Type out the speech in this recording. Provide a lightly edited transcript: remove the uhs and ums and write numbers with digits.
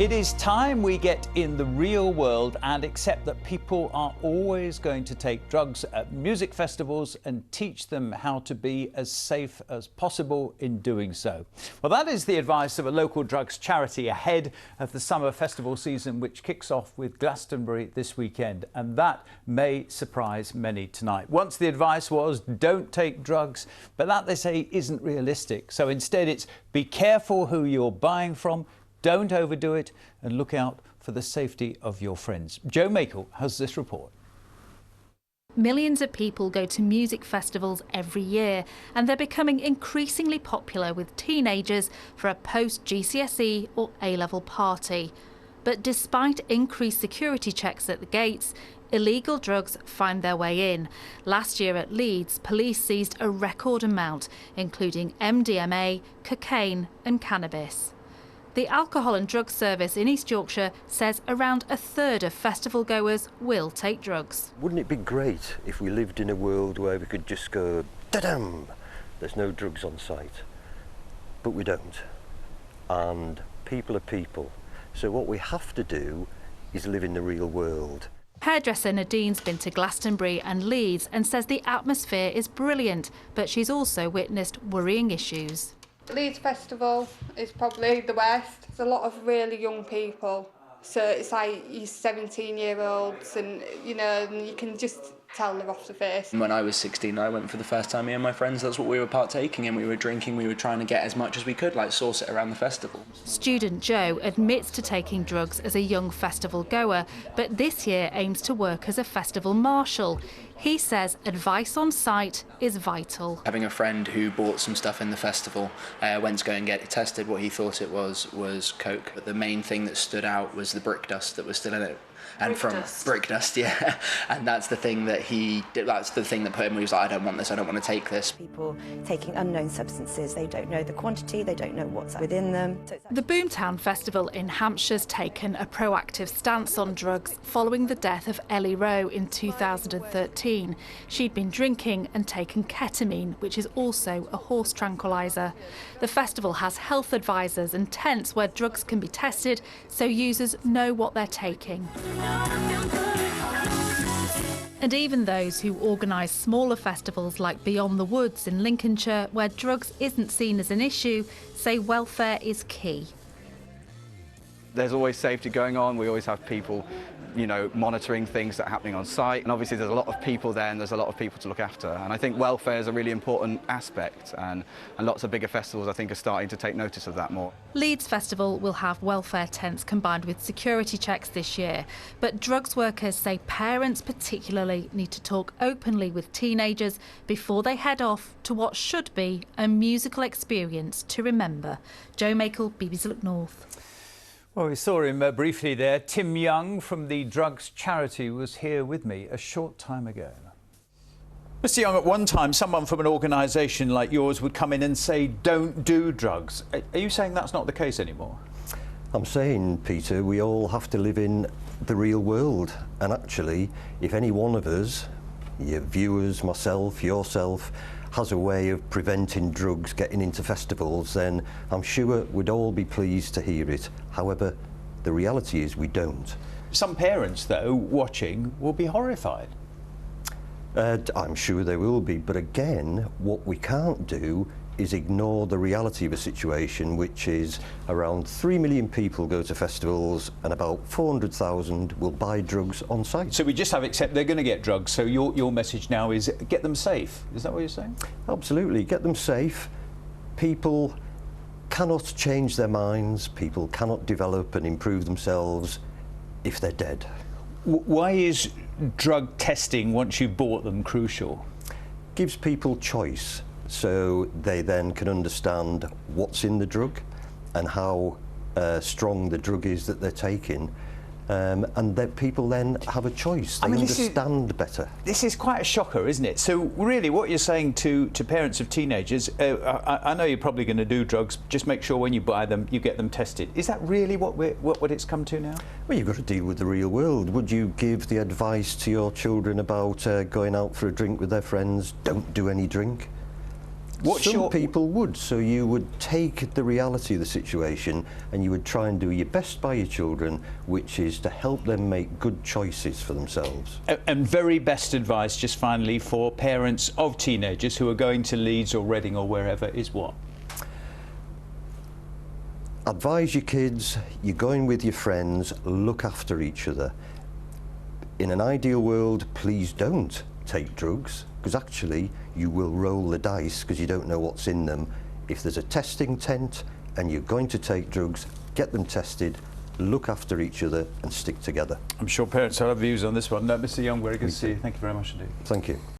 It is time we get in the real world and accept that people are always going to take drugs at music festivals and teach them how to be as safe as possible in doing so. Well, that is the advice of a local drugs charity ahead of the summer festival season, which kicks off with Glastonbury this weekend, and that may surprise many tonight. Once the advice was don't take drugs, but that, they say, isn't realistic. So instead it's be careful who you're buying from, don't overdo it, and look out for the safety of your friends. Jo Makel has this report. Millions of people go to music festivals every year, and they're becoming increasingly popular with teenagers for a post-GCSE or A-level party. But despite increased security checks at the gates, illegal drugs find their way in. Last year at Leeds, police seized a record amount, including MDMA, cocaine and cannabis. The Alcohol and Drug Service in East Yorkshire says around a third of festival goers will take drugs. Wouldn't it be great if we lived in a world where we could just go, da-dam, there's no drugs on site? But we don't. And people are people. So what we have to do is live in the real world. Hairdresser Nadine's been to Glastonbury and Leeds and says the atmosphere is brilliant, but she's also witnessed worrying issues. Leeds Festival is probably the worst. There's a lot of really young people, so it's like you 17-year-olds, and you know, and you can just tell they're off the face. When I was 16, I went for the first time, me and my friends, that's what we were partaking in. We were drinking, we were trying to get as much as we could, like source it around the festival. Student Joe admits to taking drugs as a young festival goer, but this year aims to work as a festival marshal. He says advice on site is vital. Having a friend who bought some stuff in the festival, went to go and get it tested, what he thought it was coke. But the main thing that stood out was the brick dust that was still in it. And brick dust, yeah. And that's the thing that that's the thing that put him, he was like, I don't want this, I don't want to take this. People taking unknown substances, they don't know the quantity, they don't know what's within them. The Boomtown Festival in Hampshire's taken a proactive stance on drugs following the death of Ellie Rowe in 2013. She'd been drinking and taken ketamine, which is also a horse tranquiliser. The festival has health advisors and tents where drugs can be tested so users know what they're taking. And even those who organise smaller festivals like Beyond the Woods in Lincolnshire, where drugs isn't seen as an issue, say welfare is key. There's always safety going on. We always have people, you know, monitoring things that are happening on site. And obviously there's a lot of people there and there's a lot of people to look after. And I think welfare is a really important aspect, and lots of bigger festivals, I think, are starting to take notice of that more. Leeds Festival will have welfare tents combined with security checks this year. But drugs workers say parents particularly need to talk openly with teenagers before they head off to what should be a musical experience to remember. Jo Makel, BBC Look North. Well, we saw him briefly there. Tim Young from the drugs charity was here with me a short time ago. Mr. Young, at one time, someone from an organisation like yours would come in and say, don't do drugs. Are you saying that's not the case anymore? I'm saying, Peter, we all have to live in the real world. And actually, if any one of us, your viewers, myself, yourself, has a way of preventing drugs getting into festivals, then I'm sure we'd all be pleased to hear it. However, the reality is we don't. Some parents, though, watching will be horrified. I'm sure they will be, but again, what we can't do is ignore the reality of a situation, which is around 3 million people go to festivals and about 400,000 will buy drugs on site. So we just have to accept they're going to get drugs, so your message now is get them safe. Is that what you're saying? Absolutely, get them safe. People cannot change their minds, people cannot develop and improve themselves if they're dead. Why is drug testing, once you've bought them, crucial? Gives people choice, so they then can understand what's in the drug and how strong the drug is that they're taking, and that people then have a choice. They understand better. This is quite a shocker, isn't it? So really what you're saying to parents of teenagers, I know you're probably going to do drugs, just make sure when you buy them you get them tested. Is that really what it's come to now? Well, you've got to deal with the real world. Would you give the advice to your children about going out for a drink with their friends, don't do any drink? Some people would, so you would take the reality of the situation and you would try and do your best by your children, which is to help them make good choices for themselves. And very best advice, just finally, for parents of teenagers who are going to Leeds or Reading or wherever is what? Advise your kids, you're going with your friends, look after each other. In an ideal world, please don't take drugs, because actually you will roll the dice because you don't know what's in them. If there's a testing tent and you're going to take drugs, get them tested, look after each other and stick together. I'm sure parents will have views on this one. No, Mr. Young, very good to see you. Thank you very much indeed. Thank you.